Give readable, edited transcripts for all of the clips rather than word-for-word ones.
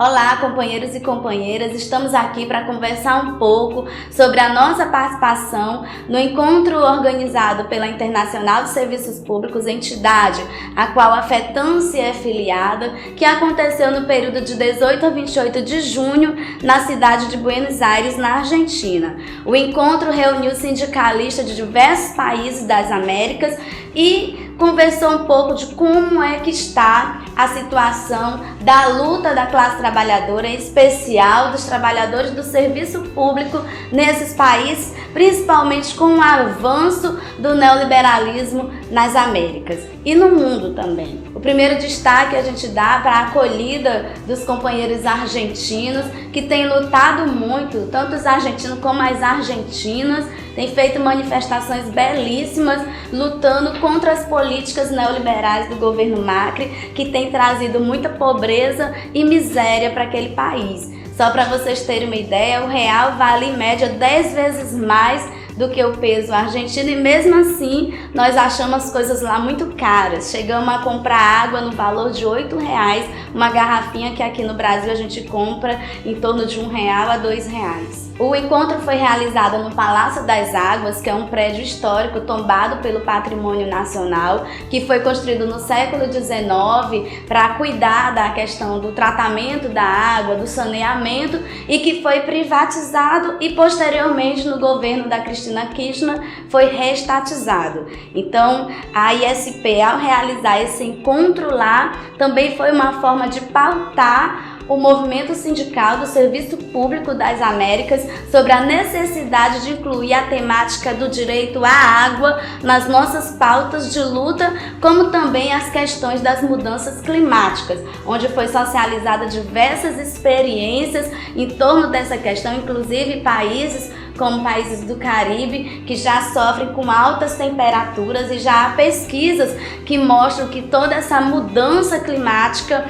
Olá, companheiros e companheiras, estamos aqui para conversar um pouco sobre a nossa participação no encontro organizado pela Internacional de Serviços Públicos, entidade a qual a FETANSE é filiada, que aconteceu no período de 18 a 28 de junho na cidade de Buenos Aires, na Argentina. O encontro reuniu sindicalistas de diversos países das Américas e conversou um pouco de como é que está a situação da luta da classe trabalhadora, em especial dos trabalhadores do serviço público nesses países, principalmente com o avanço do neoliberalismo nas Américas e no mundo também. O primeiro destaque a gente dá para a acolhida dos companheiros argentinos, que têm lutado muito, tanto os argentinos como as argentinas, têm feito manifestações belíssimas, lutando contra as políticas neoliberais do governo Macri, que tem trazido muita pobreza e miséria para aquele país. Só para vocês terem uma ideia, o real vale em média 10 vezes mais do que o peso argentino e mesmo assim nós achamos as coisas lá muito caras. Chegamos a comprar água no valor de R$8, uma garrafinha que aqui no Brasil a gente compra em torno de R$1 a R$2. O encontro foi realizado no Palácio das Águas, que é um prédio histórico tombado pelo Patrimônio Nacional, que foi construído no século XIX para cuidar da questão do tratamento da água, do saneamento, e que foi privatizado e posteriormente no governo da Cristina Kirchner foi reestatizado. Então a ISP, ao realizar esse encontro lá, também foi uma forma de pautar o movimento sindical do Serviço Público das Américas sobre a necessidade de incluir a temática do direito à água nas nossas pautas de luta, como também as questões das mudanças climáticas, onde foi socializada diversas experiências em torno dessa questão, inclusive países como países do Caribe, que já sofrem com altas temperaturas e já há pesquisas que mostram que toda essa mudança climática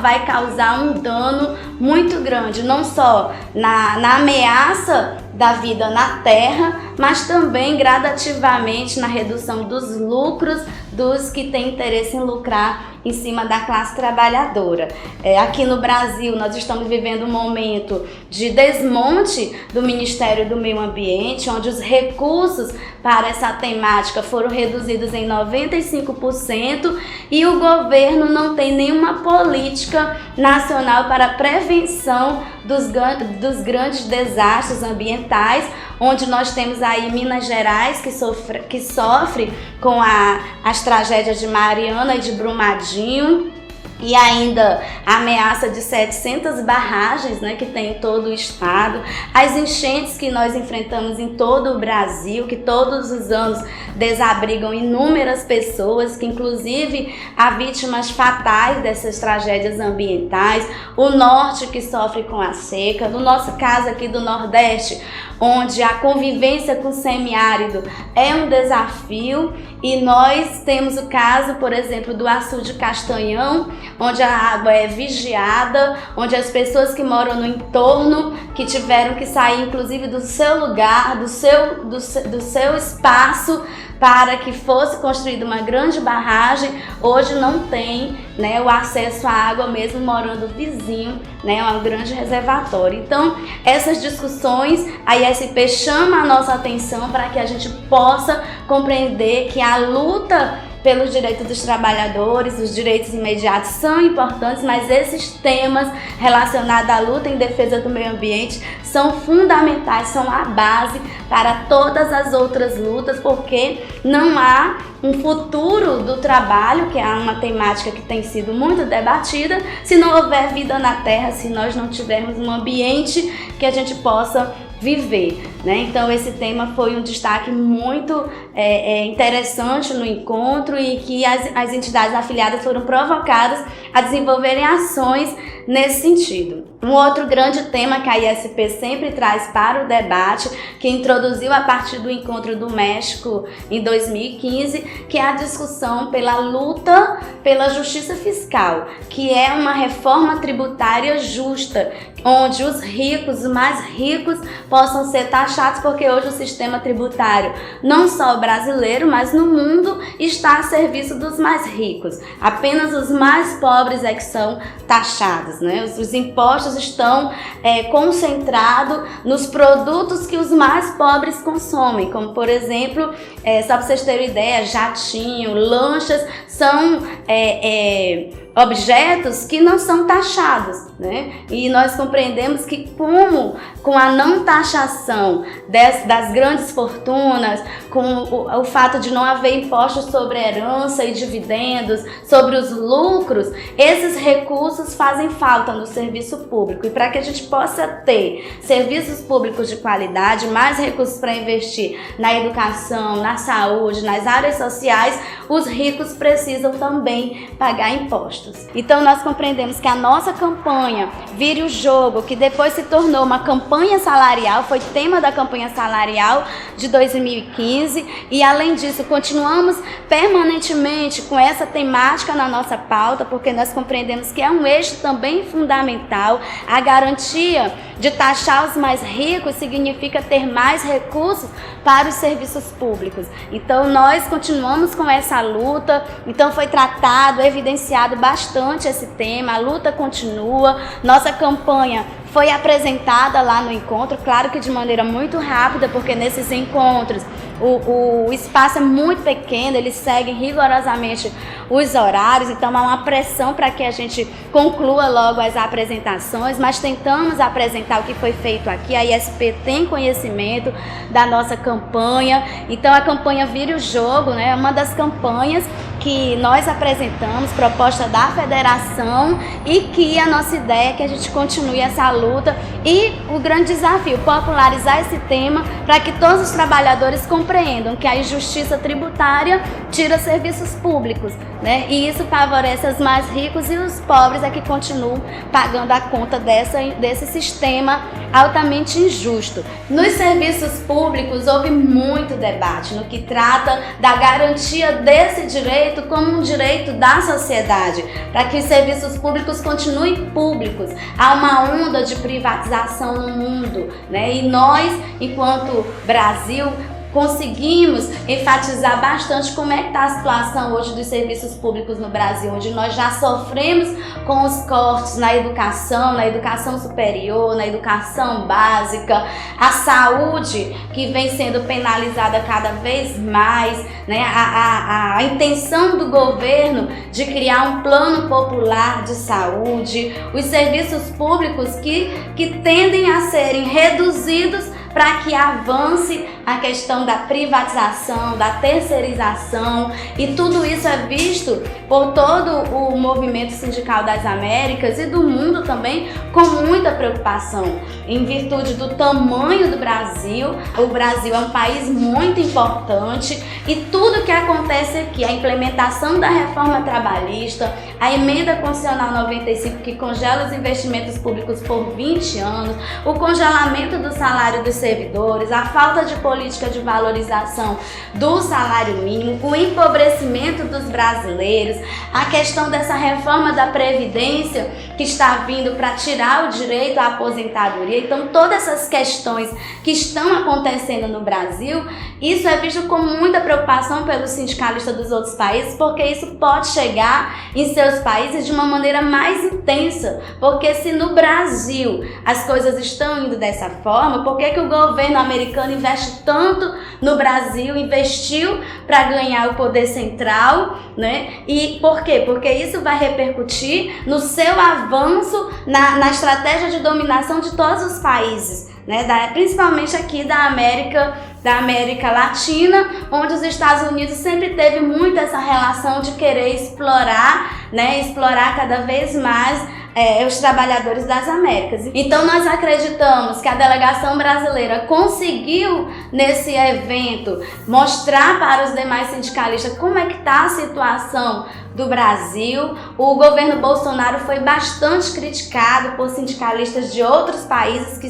vai causar um dano muito grande, não só na ameaça da vida na Terra, mas também gradativamente na redução dos lucros dos que têm interesse em lucrar em cima da classe trabalhadora. Aqui no Brasil nós estamos vivendo um momento de desmonte do Ministério do Meio Ambiente, onde os recursos para essa temática foram reduzidos em 95% e o governo não tem nenhuma política nacional para a prevenção dos grandes desastres ambientais, onde nós temos aí Minas Gerais que sofre com as tragédias de Mariana e de Brumadinho, e ainda a ameaça de 700 barragens, que tem em todo o estado, as enchentes que nós enfrentamos em todo o Brasil, que todos os anos desabrigam inúmeras pessoas, que inclusive há vítimas fatais dessas tragédias ambientais, o norte que sofre com a seca, no nosso caso aqui do Nordeste, onde a convivência com o semiárido é um desafio, e nós temos o caso, por exemplo, do açude Castanhão, onde a água é vigiada, onde as pessoas que moram no entorno, que tiveram que sair inclusive do seu lugar, do seu espaço, para que fosse construída uma grande barragem, hoje não tem o acesso à água mesmo morando vizinho, a um grande reservatório. Então, essas discussões, a ISP chama a nossa atenção para que a gente possa compreender que a luta pelos direitos dos trabalhadores, os direitos imediatos são importantes, mas esses temas relacionados à luta em defesa do meio ambiente são fundamentais, são a base para todas as outras lutas, porque não há um futuro do trabalho, que é uma temática que tem sido muito debatida, se não houver vida na Terra, se nós não tivermos um ambiente que a gente possa viver, Então esse tema foi um destaque muito interessante no encontro, e que as entidades afiliadas foram provocadas a desenvolverem ações nesse sentido. Um outro grande tema que a ISP sempre traz para o debate, que introduziu a partir do encontro do México em 2015, que é a discussão pela luta pela justiça fiscal, que é uma reforma tributária justa, onde os ricos, os mais ricos, possam ser taxados taxados porque hoje o sistema tributário, não só o brasileiro, mas no mundo, está a serviço dos mais ricos. Apenas os mais pobres é que são taxados, né? Os impostos estão concentrados nos produtos que os mais pobres consomem, como por exemplo, só para vocês terem ideia, jatinho, lanchas, são objetos que não são taxados, né? E nós compreendemos que com a não taxação das grandes fortunas, com o fato de não haver impostos sobre herança e dividendos, sobre os lucros, esses recursos fazem falta no serviço público. E para que a gente possa ter serviços públicos de qualidade, mais recursos para investir na educação, na saúde, nas áreas sociais, os ricos precisam também pagar impostos. Então nós compreendemos que a nossa campanha Vire o Jogo, que depois se tornou uma campanha salarial, foi tema da campanha salarial de 2015, e além disso continuamos permanentemente com essa temática na nossa pauta, porque nós compreendemos que é um eixo também fundamental. A garantia de taxar os mais ricos significa ter mais recursos para os serviços públicos. Então nós continuamos com essa luta, então foi tratado, evidenciado bastante esse tema, a luta continua, nossa campanha foi apresentada lá no encontro, claro que de maneira muito rápida, porque nesses encontros o espaço é muito pequeno, eles seguem rigorosamente os horários, então há uma pressão para que a gente conclua logo as apresentações, mas tentamos apresentar o que foi feito aqui. A ISP tem conhecimento da nossa campanha, então a campanha Vire o Jogo, né, é uma das campanhas que nós apresentamos, proposta da federação, e que a nossa ideia é que a gente continue essa luta e o grande desafio, popularizar esse tema para que todos os trabalhadores compreendam que a injustiça tributária tira serviços públicos, né? E isso favorece os mais ricos, e os pobres é que continuam pagando a conta desse sistema altamente injusto. Nos serviços públicos houve muito debate no que trata da garantia desse direito como um direito da sociedade, para que os serviços públicos continuem públicos. Há uma onda de privatização no mundo, né? E nós, enquanto Brasil, conseguimos enfatizar bastante como é que está a situação hoje dos serviços públicos no Brasil, onde nós já sofremos com os cortes na educação superior, na educação básica, a saúde que vem sendo penalizada cada vez mais, né? A intenção do governo de criar um plano popular de saúde, os serviços públicos que tendem a serem reduzidos para que avance a questão da privatização, da terceirização, e tudo isso é visto por todo o movimento sindical das Américas e do mundo também com muita preocupação, em virtude do tamanho do Brasil. O Brasil é um país muito importante e tudo que acontece aqui, a implementação da reforma trabalhista, a emenda constitucional 95 que congela os investimentos públicos por 20 anos, o congelamento do salário dos servidores, a falta de política de valorização do salário mínimo, o empobrecimento dos brasileiros, a questão dessa reforma da Previdência que está vindo para tirar o direito à aposentadoria. Então, todas essas questões que estão acontecendo no Brasil, isso é visto com muita preocupação pelos sindicalistas dos outros países, porque isso pode chegar em seus países de uma maneira mais intensa, porque se no Brasil as coisas estão indo dessa forma, por que o governo americano investe tanto no Brasil, investiu para ganhar o poder central, né? E por quê? Porque isso vai repercutir no seu avanço na estratégia de dominação de todos os países, né? Principalmente aqui da América Latina, onde os Estados Unidos sempre teve muito essa relação de querer explorar, né? Explorar cada vez mais os trabalhadores das Américas. Então nós acreditamos que a delegação brasileira conseguiu nesse evento mostrar para os demais sindicalistas como é que está a situação do Brasil. O governo Bolsonaro foi bastante criticado por sindicalistas de outros países que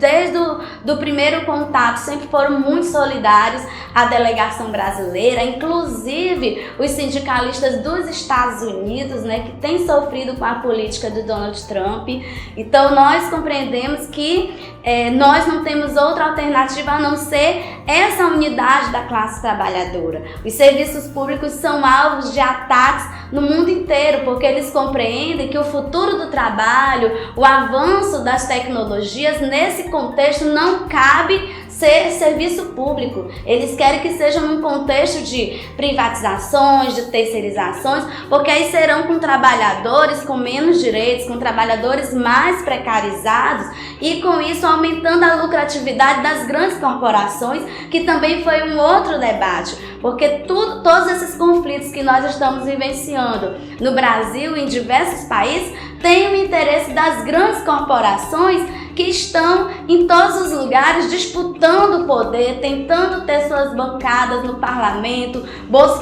desde do primeiro contato, sempre foram muito solidários à delegação brasileira, inclusive os sindicalistas dos Estados Unidos, né, que têm sofrido com a política de Donald Trump. Então nós compreendemos que nós não temos outra alternativa a não ser essa unidade da classe trabalhadora. Os serviços públicos são alvos de ataques no mundo inteiro, porque eles compreendem que o futuro do trabalho, o avanço das tecnologias, nesse contexto não cabe ser serviço público. Eles querem que seja num contexto de privatizações, de terceirizações, porque aí serão com trabalhadores com menos direitos, com trabalhadores mais precarizados e com isso aumentando a lucratividade das grandes corporações, que também foi um outro debate, porque todos esses conflitos que nós estamos vivenciando no Brasil e em diversos países têm o interesse das grandes corporações que estão em todos os lugares disputando o poder, tentando ter suas bancadas no parlamento,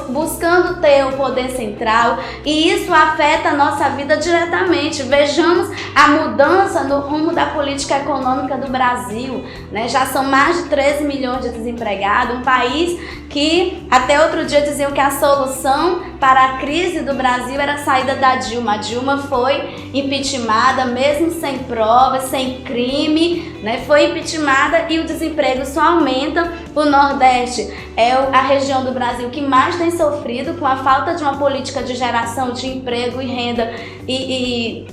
buscando ter o poder central, e isso afeta a nossa vida diretamente. Vejamos a mudança no rumo da política econômica do Brasil, né? Já são mais de 13 milhões de desempregados, um país que até outro dia diziam que a solução para a crise do Brasil era a saída da Dilma. A Dilma foi impeachmentada, mesmo sem provas, sem crime, né? Foi impeachmentada e o desemprego só aumenta. O Nordeste é a região do Brasil que mais tem sofrido com a falta de uma política de geração de emprego e renda e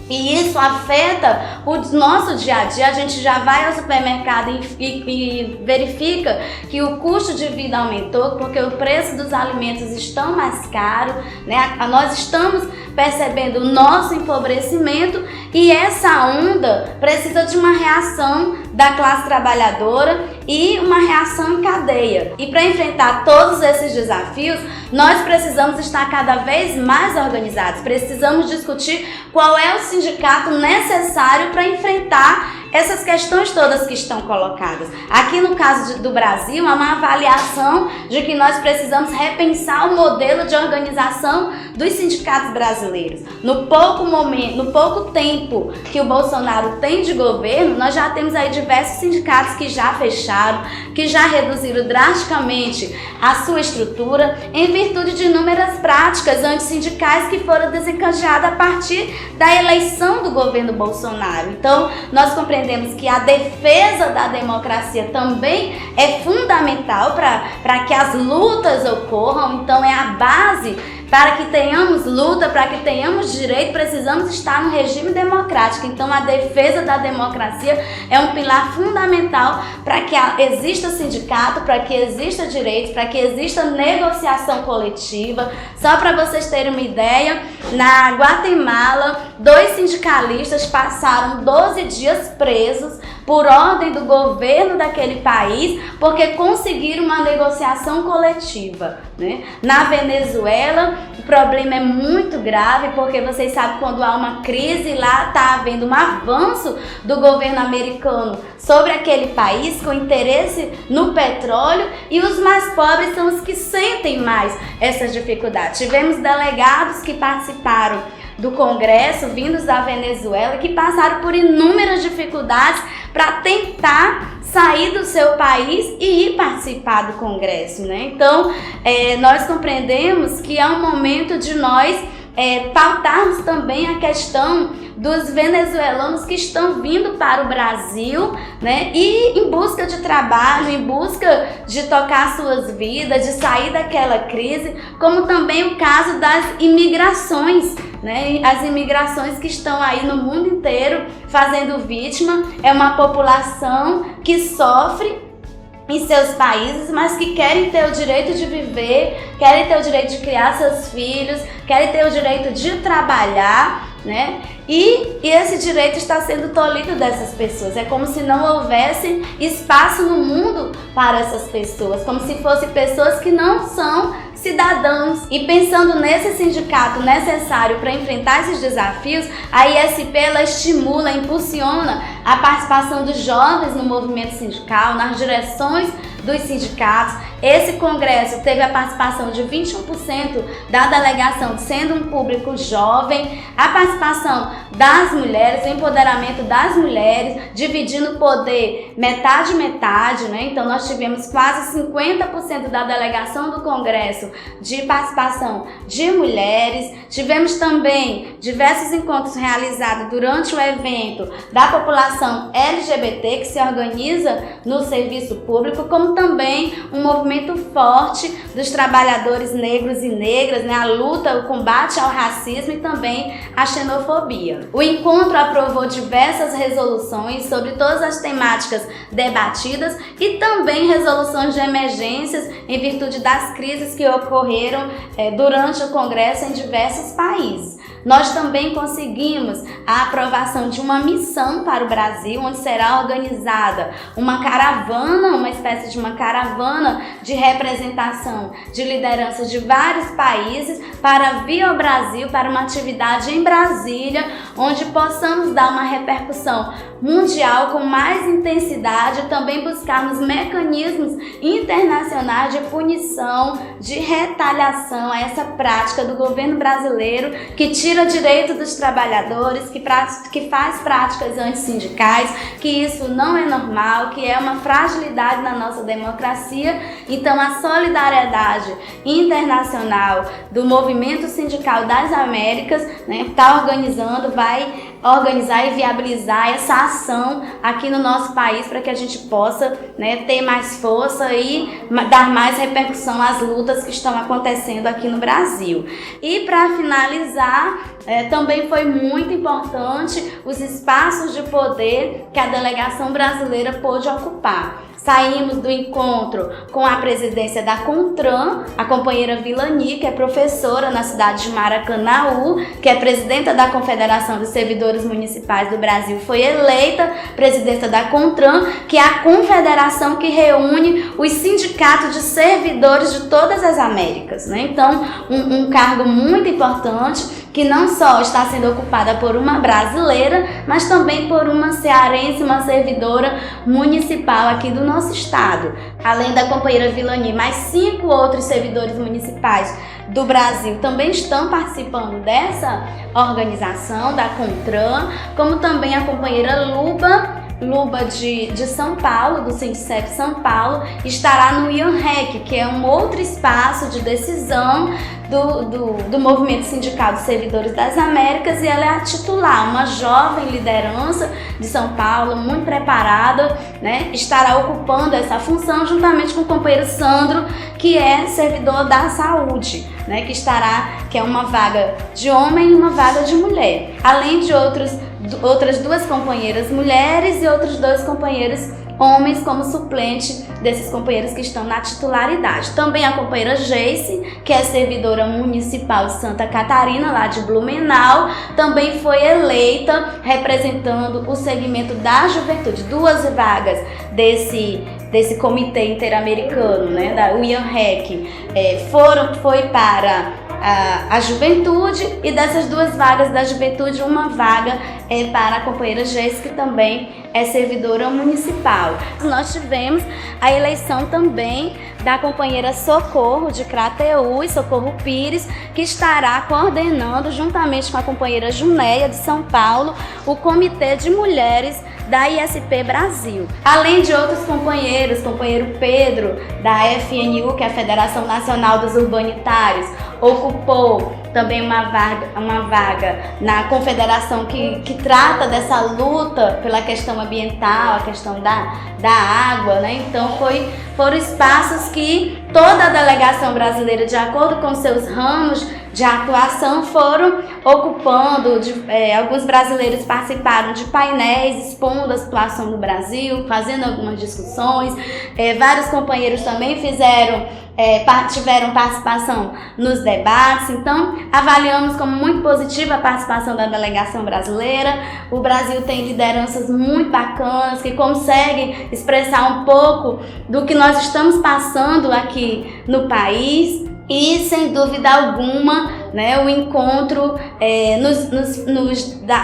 isso afeta o nosso dia a dia. A gente já vai ao supermercado e verifica que o custo de vida aumentou, porque o preço dos alimentos estão mais caros, né? Nós estamos percebendo o nosso empobrecimento e essa onda precisa de uma reação da classe trabalhadora e uma reação em cadeia. E para enfrentar todos esses desafios, nós precisamos estar cada vez mais organizados, precisamos discutir qual é o sindicato necessário para enfrentar essas questões todas que estão colocadas. Aqui no caso do Brasil, há uma avaliação de que nós precisamos repensar o modelo de organização dos sindicatos brasileiros. No pouco tempo que o Bolsonaro tem de governo, nós já temos aí diversos sindicatos que já fecharam, que já reduziram drasticamente a sua estrutura em virtude de inúmeras práticas antissindicais que foram desencadeadas a partir da eleição do governo Bolsonaro. Então, nós compreendemos que a defesa da democracia também é fundamental para que as lutas ocorram. Então é a base para que tenhamos luta, para que tenhamos direito, precisamos estar no regime democrático. Então a defesa da democracia é um pilar fundamental para que exista sindicato, para que exista direitos, para que exista negociação coletiva. Só para vocês terem uma ideia, na Guatemala, 2 sindicalistas passaram 12 dias presos por ordem do governo daquele país, porque conseguiram uma negociação coletiva, né? Na Venezuela, o problema é muito grave, porque vocês sabem, quando há uma crise, lá está havendo um avanço do governo americano sobre aquele país, com interesse no petróleo, e os mais pobres são os que sentem mais essas dificuldades. Tivemos delegados que participaram do Congresso, vindos da Venezuela, que passaram por inúmeras dificuldades para tentar sair do seu país e ir participar do Congresso, né? Então, nós compreendemos que é um momento de nós pautarmos também a questão dos venezuelanos que estão vindo para o Brasil, né, e em busca de trabalho, em busca de tocar suas vidas, de sair daquela crise, como também o caso das imigrações, né, as imigrações que estão aí no mundo inteiro fazendo vítima. É uma população que sofre em seus países, mas que querem ter o direito de viver, querem ter o direito de criar seus filhos, querem ter o direito de trabalhar, né? E esse direito está sendo tolhido dessas pessoas. É como se não houvesse espaço no mundo para essas pessoas, como se fossem pessoas que não são cidadãos. E pensando nesse sindicato necessário para enfrentar esses desafios, a ISP ela estimula, impulsiona a participação dos jovens no movimento sindical, nas direções dos sindicatos. Esse congresso teve a participação de 21% da delegação, sendo um público jovem, a participação das mulheres, o empoderamento das mulheres, dividindo o poder metade, né? Então nós tivemos quase 50% da delegação do congresso de participação de mulheres. Tivemos também diversos encontros realizados durante o evento da população LGBT que se organiza no serviço público, como também um movimento forte dos trabalhadores negros e negras, né? A luta, o combate ao racismo e também à xenofobia. O encontro aprovou diversas resoluções sobre todas as temáticas debatidas e também resoluções de emergências em virtude das crises que ocorreram durante o Congresso em diversos países. Nós também conseguimos a aprovação de uma missão para o Brasil, onde será organizada uma caravana, uma espécie de uma caravana de representação de lideranças de vários países para vir ao Brasil para uma atividade em Brasília, onde possamos dar uma repercussão mundial com mais intensidade e também buscarmos mecanismos internacionais de punição, de retaliação a essa prática do governo brasileiro que tira direito dos trabalhadores, que faz práticas antissindicais, que isso não é normal, que é uma fragilidade na nossa democracia. Então a solidariedade internacional do Movimento Sindical das Américas, né, vai organizar e viabilizar essa ação aqui no nosso país para que a gente possa, né, ter mais força e dar mais repercussão às lutas que estão acontecendo aqui no Brasil. E para finalizar, também foi muito importante os espaços de poder que a delegação brasileira pôde ocupar. Saímos do encontro com a presidência da CONTRAN, a companheira Vilani, que é professora na cidade de Maracanaú, que é presidenta da Confederação dos Servidores Municipais do Brasil, foi eleita presidenta da CONTRAN, que é a confederação que reúne os sindicatos de servidores de todas as Américas, né? Então, um cargo muito importante, que não só está sendo ocupada por uma brasileira, mas também por uma cearense, uma servidora municipal aqui do nosso estado. Além da companheira Vilani, mais 5 outros servidores municipais do Brasil também estão participando dessa organização, da CONTRAN, como também a companheira Luba de São Paulo, do Sindicep São Paulo, estará no IANREC, que é um outro espaço de decisão do Movimento Sindical dos Servidores das Américas, e ela é a titular, uma jovem liderança de São Paulo, muito preparada, né? Estará ocupando essa função juntamente com o companheiro Sandro, que é servidor da saúde, né? Que é uma vaga de homem e uma vaga de mulher, além de outras 2 companheiras mulheres e outros 2 companheiros homens como suplente desses companheiros que estão na titularidade. Também a companheira Geice, que é servidora municipal de Santa Catarina, lá de Blumenau, também foi eleita representando o segmento da juventude. 2 vagas desse comitê interamericano, né, da IANREC, foi para a juventude, e dessas 2 vagas da juventude, uma vaga é para a companheira Geice, que também é servidora municipal. Nós tivemos a eleição também da companheira Socorro de Crateús, Socorro Pires, que estará coordenando, juntamente com a companheira Junéia de São Paulo, o Comitê de Mulheres da ISP Brasil. Além de outros companheiro Pedro, da FNU, que é a Federação Nacional dos Urbanitários, ocupou também uma vaga na confederação que trata dessa luta pela questão ambiental, a questão da água, né? Então foram espaços que toda a delegação brasileira, de acordo com seus ramos de atuação, foram ocupando. Alguns brasileiros participaram de painéis expondo a situação do Brasil, fazendo algumas discussões. Vários companheiros também tiveram participação nos debates. Então, avaliamos como muito positiva a participação da delegação brasileira. O Brasil tem lideranças muito bacanas que conseguem expressar um pouco do que nós estamos passando aqui no país. E, sem dúvida alguma, né? O encontro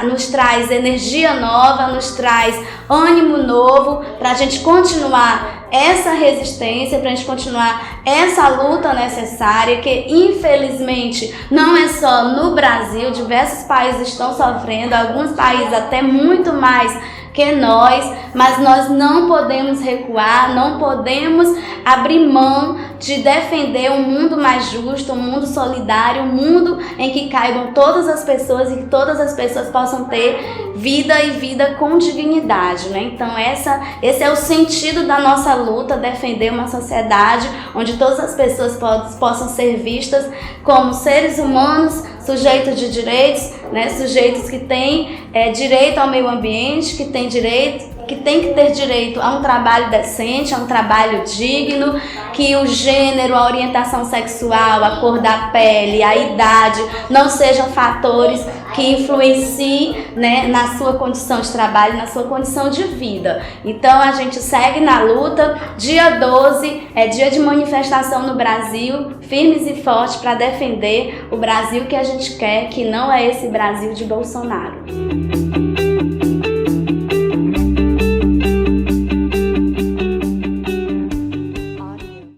nos traz energia nova, nos traz ânimo novo para a gente continuar essa resistência, para a gente continuar essa luta necessária, que infelizmente não é só no Brasil, diversos países estão sofrendo, alguns países até muito mais que nós, mas nós não podemos recuar, não podemos abrir mão de defender um mundo mais justo, um mundo solidário, um mundo em que caibam todas as pessoas e que todas as pessoas possam ter vida e vida com dignidade, né? Então esse é o sentido da nossa luta, defender uma sociedade onde todas as pessoas possam ser vistas como seres humanos, sujeitos de direitos, né? Sujeitos que têm direito ao meio ambiente, que tem que ter direito a um trabalho decente, a um trabalho digno, que o gênero, a orientação sexual, a cor da pele, a idade não sejam fatores que influenciem, né, na sua condição de trabalho, na sua condição de vida. Então a gente segue na luta. Dia 12 é dia de manifestação no Brasil, firmes e fortes para defender o Brasil que a gente quer, que não é esse Brasil de Bolsonaro.